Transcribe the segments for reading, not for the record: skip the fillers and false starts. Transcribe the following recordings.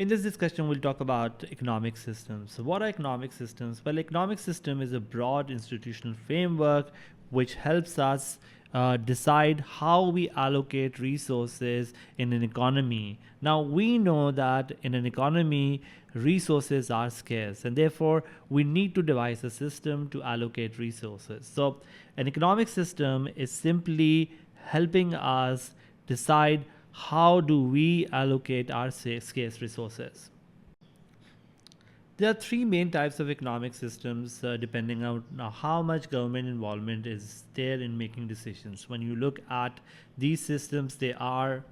In this discussion, we'll talk about economic systems. So, what are economic systems? Well, economic system is a broad institutional framework which helps us decide how we allocate resources in an economy. Now, we know that in an economy, resources are scarce, and therefore we need to devise a system to allocate resources. So, an economic system is simply helping us decide how do we allocate our scarce resources. There are three main types of economic systems depending on how much government involvement is there in making decisions. When you look at these systems, they are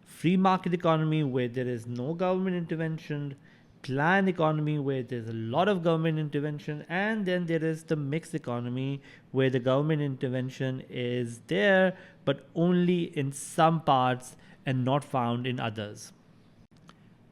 free market economy where there is no government intervention, planned economy where there's a lot of government intervention, and then there is the mixed economy where the government intervention is there but only in some parts and not found in others.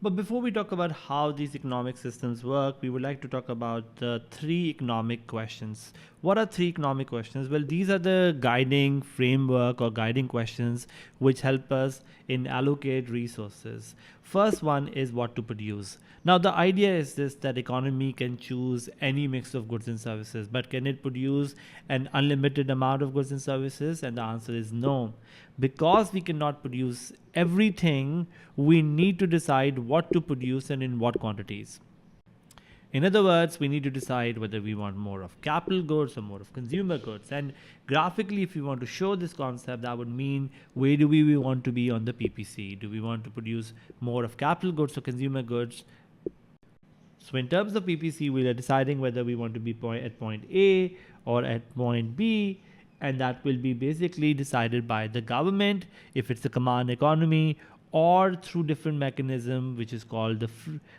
But before we talk about how these economic systems work, we would like to talk about the three economic questions. What are three economic questions? Well, these are the guiding framework or guiding questions which help us in allocate resources. First one is what to produce. Now, the idea is this, that economy can choose any mix of goods and services, but can it produce an unlimited amount of goods and services? And the answer is no. Because we cannot produce everything, we need to decide what to produce and in what quantities. In other words, we need to decide whether we want more of capital goods or more of consumer goods. And graphically, if we want to show this concept, that would mean where do we want to be on the PPC? Do we want to produce more of capital goods or consumer goods? So in terms of PPC, we are deciding whether we want to be at point A or at point B, and that will be basically decided by the government if it's a command economy, or through different mechanism which is called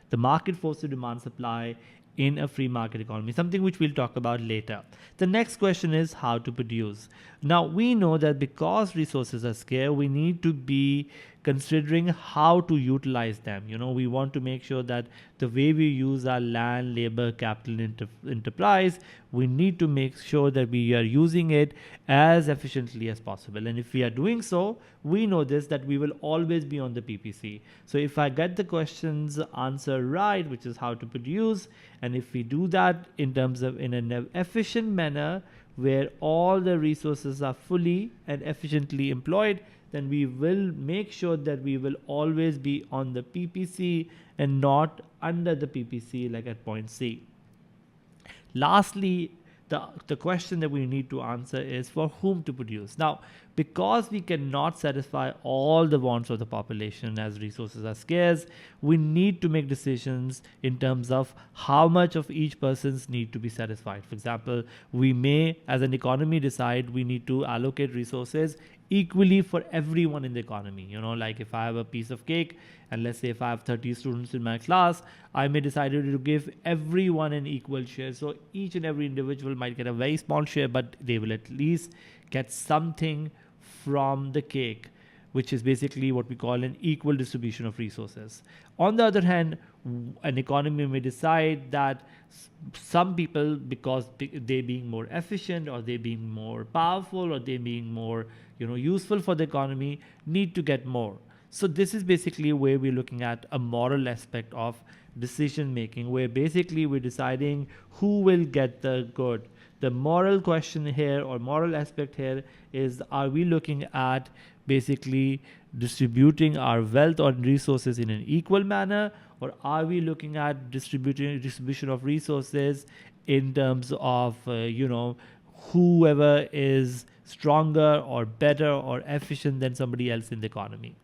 the market force of demand supply in a free market economy, something which we'll talk about later. The next question is how to produce. Now, we know that because resources are scarce, we need to be considering how to utilize them. We want to make sure that the way we use our land, labor, capital, enterprise, we need to make sure that we are using it as efficiently as possible. And if we are doing so, we know this, that we will always be on the PPC. So if I get the question's answer right, which is how to produce, and if we do that in terms of in an efficient manner where all the resources are fully and efficiently employed, then we will make sure that we will always be on the PPC and not under the PPC like at point C. Lastly, the question that we need to answer is for whom to produce. Now, because we cannot satisfy all the wants of the population as resources are scarce, we need to make decisions in terms of how much of each person's need to be satisfied. For example, we may, as an economy, decide we need to allocate resources equally for everyone in the economy. Like if I have a piece of cake, and let's say if I have 30 students in my class, I may decide to give everyone an equal share. So each and every individual might get a very small share, but they will at least get something from the cake, which is basically what we call an equal distribution of resources. On the other hand, an economy may decide that some people, because they being more efficient or they being more powerful or they being more useful for the economy, need to get more. So this is basically where we're looking at a moral aspect of decision making, where basically we're deciding who will get the good. The moral question here or moral aspect here is, are we looking at basically distributing our wealth or resources in an equal manner, or are we looking at distribution of resources in terms of whoever is stronger or better or efficient than somebody else in the economy?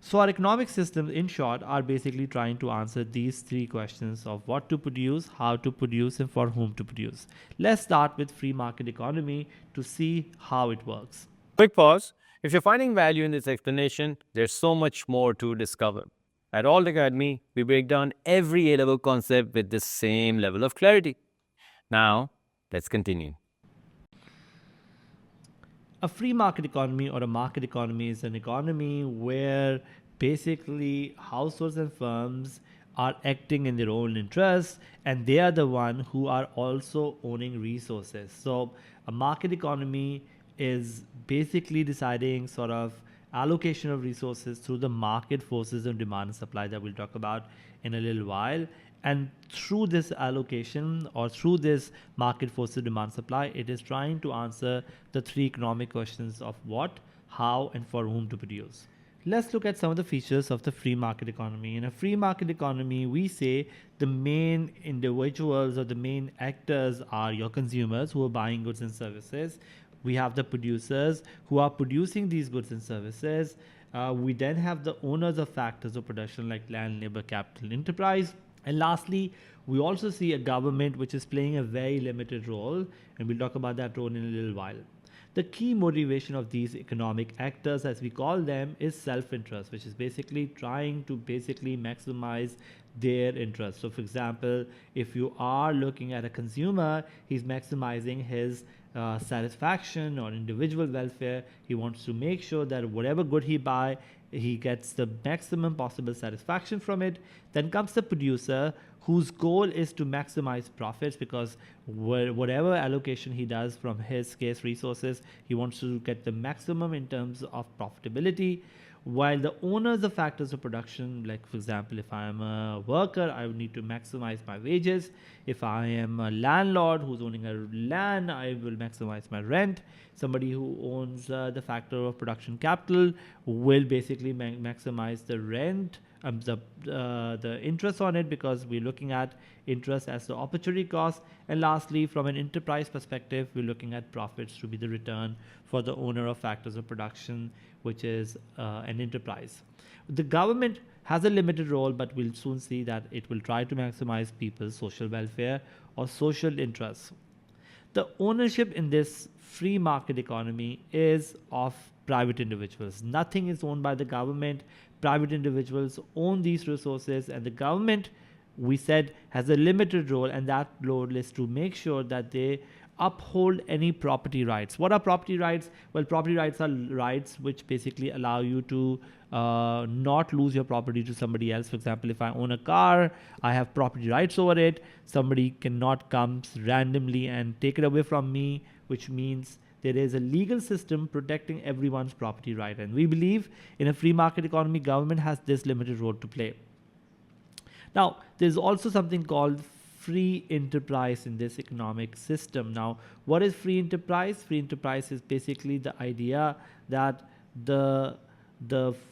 So our economic systems, in short, are basically trying to answer these three questions of what to produce, how to produce, and for whom to produce. Let's start with free market economy to see how it works. Quick pause. If you're finding value in this explanation, there's so much more to discover. At All Academy, we break down every A-level concept with the same level of clarity. Now, let's continue. A free market economy or a market economy is an economy where basically households and firms are acting in their own interests, and they are the one who are also owning resources. So a market economy is basically deciding sort of allocation of resources through the market forces of demand and supply that we'll talk about in a little while. And through this allocation or through this market forces demand supply, it is trying to answer the three economic questions of what, how, and for whom to produce. Let's look at some of the features of the free market economy. In a free market economy, we say the main individuals or the main actors are your consumers who are buying goods and services. We have the producers who are producing these goods and services. We then have the owners of factors of production like land, labor, capital, enterprise. And lastly, we also see a government which is playing a very limited role, and we'll talk about that role in a little while. The key motivation of these economic actors, as we call them, is self-interest, which is basically trying to maximize their interest. So for example, if you are looking at a consumer, he's maximizing his satisfaction or individual welfare. He wants to make sure that whatever good he buy, he gets the maximum possible satisfaction from it. Then comes the producer, whose goal is to maximize profits, because whatever allocation he does from his scarce resources, he wants to get the maximum in terms of profitability. While the owners of factors of production, like for example, if I am a worker, I would need to maximize my wages. If I am a landlord who's owning a land, I will maximize my rent. Somebody who owns the factor of production capital will basically maximize the rent, the interest on it, because we're looking at interest as the opportunity cost. And lastly, from an enterprise perspective, we're looking at profits to be the return for the owner of factors of production, which is an enterprise. The government has a limited role, but we'll soon see that it will try to maximize people's social welfare or social interests. The ownership in this free market economy is of private individuals. Nothing is owned by the government. Private individuals own these resources, and the government, we said, has a limited role, and that role is to make sure that they uphold any property rights. What are property rights? Well, property rights are rights which basically allow you to not lose your property to somebody else. For example, if I own a car, I have property rights over it. Somebody cannot come randomly and take it away from me, which means there is a legal system protecting everyone's property right. And we believe in a free market economy, government has this limited role to play. Now, there's also something called free enterprise in this economic system. Now, what is free enterprise? Free enterprise is basically the idea that the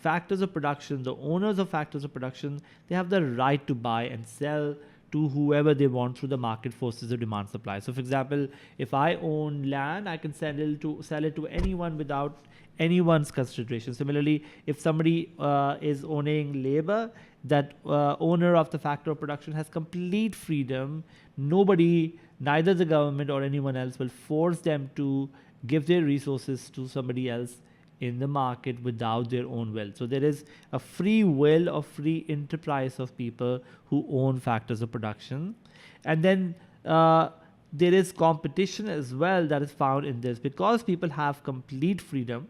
factors of production, the owners of factors of production, they have the right to buy and sell to whoever they want through the market forces of demand supply. So for example, if I own land, I can sell it to anyone without anyone's consideration. Similarly, if somebody is owning labor, that owner of the factor of production has complete freedom. Nobody, neither the government or anyone else, will force them to give their resources to somebody else in the market without their own will. So there is a free will or free enterprise of people who own factors of production. And then there is competition as well that is found in this, because people have complete freedom.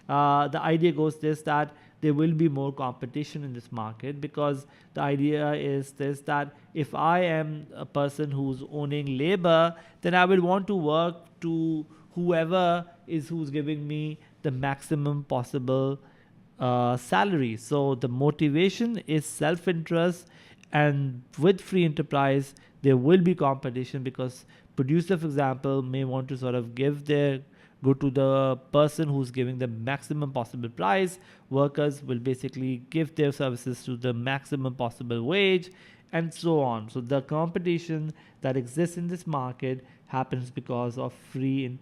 The idea goes this, that there will be more competition in this market, because the idea is this, that if I am a person who's owning labor, then I will want to work to whoever is who's giving me the maximum possible salary. So the motivation is self-interest, and with free enterprise there will be competition, because producer, for example, may want to sort of go to the person who's giving the maximum possible price. Workers will basically give their services to the maximum possible wage, and so on. So the competition that exists in this market happens because of free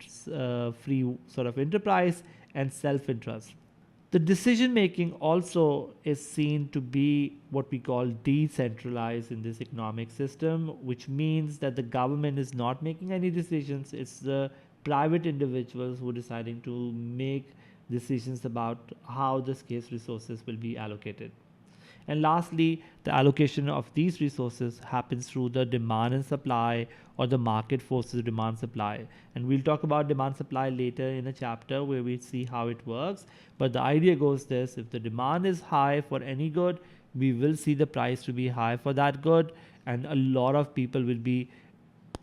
sort of enterprise and self-interest. The decision making also is seen to be what we call decentralized in this economic system, which means that the government is not making any decisions. It's the private individuals who are deciding to make decisions about how the scarce resources will be allocated. And lastly, the allocation of these resources happens through the demand and supply, or the market forces demand supply. And we'll talk about demand supply later in a chapter where we see how it works. But the idea goes this: if the demand is high for any good, we will see the price to be high for that good, and a lot of people will be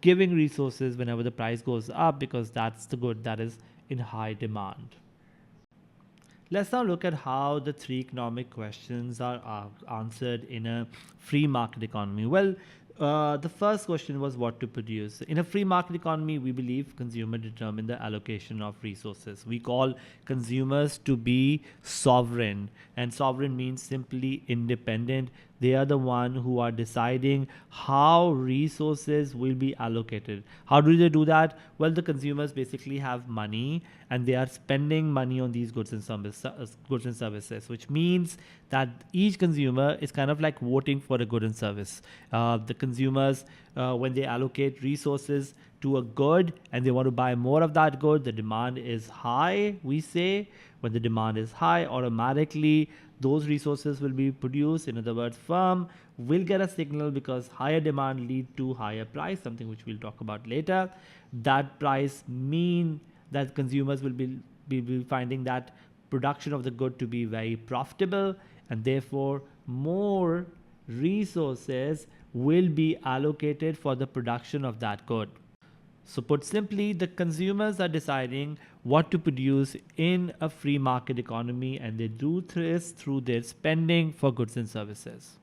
giving resources whenever the price goes up, because that's the good that is in high demand. Let's now look at how the three economic questions are answered in a free market economy. Well, the first question was what to produce. In a free market economy, we believe consumers determine the allocation of resources. We call consumers to be sovereign, and sovereign means simply independent. They are the one who are deciding how resources will be allocated. How do they do that? Well, the consumers basically have money and they are spending money on these goods and services, which means that each consumer is kind of like voting for a good and service. The consumers, when they allocate resources to a good and they want to buy more of that good, the demand is high, we say. When the demand is high, automatically those resources will be produced. In other words, firm will get a signal because higher demand lead to higher price, something which we'll talk about later. That price mean that consumers will be finding that production of the good to be very profitable, and therefore more resources will be allocated for the production of that good. So, put simply, the consumers are deciding what to produce in a free market economy, and they do this through their spending for goods and services.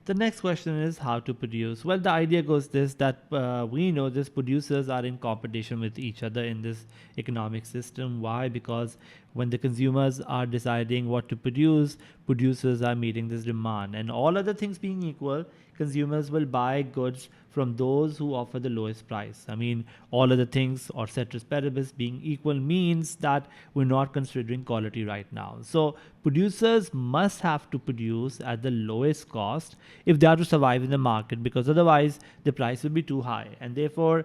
The next question is how to produce. Well, the idea goes this, that we know this producers are in competition with each other in this economic system. Why? Because when the consumers are deciding what to produce, producers are meeting this demand. And all other things being equal, consumers will buy goods from those who offer the lowest price. I mean, all other things or ceteris paribus being equal means that we're not considering quality right now. So producers must have to produce at the lowest cost if they are to survive in the market, because otherwise the price will be too high. And therefore,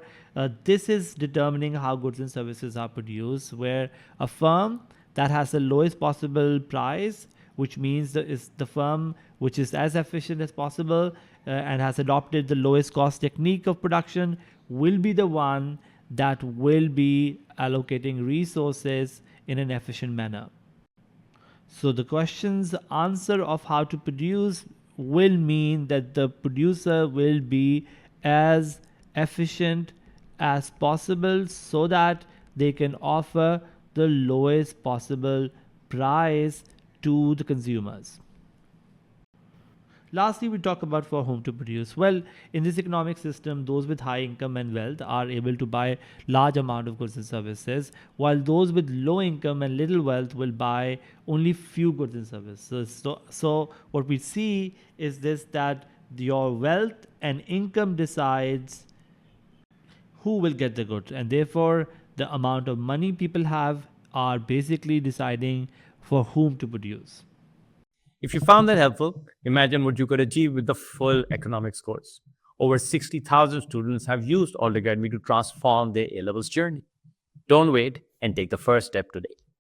this is determining how goods and services are produced, where a firm that has the lowest possible price, which means that is the firm which is as efficient as possible and has adopted the lowest cost technique of production, will be the one that will be allocating resources in an efficient manner. So the question's answer of how to produce will mean that the producer will be as efficient as possible so that they can offer the lowest possible price to the consumers. Lastly, we talk about for whom to produce. Well, in this economic system, those with high income and wealth are able to buy large amount of goods and services, while those with low income and little wealth will buy only few goods and services. So what we see is this, that your wealth and income decides who will get the goods, and therefore the amount of money people have are basically deciding for whom to produce. If you found that helpful, imagine what you could achieve with the full economics course. Over 60,000 students have used All Academy to transform their A levels journey. Don't wait and take the first step today.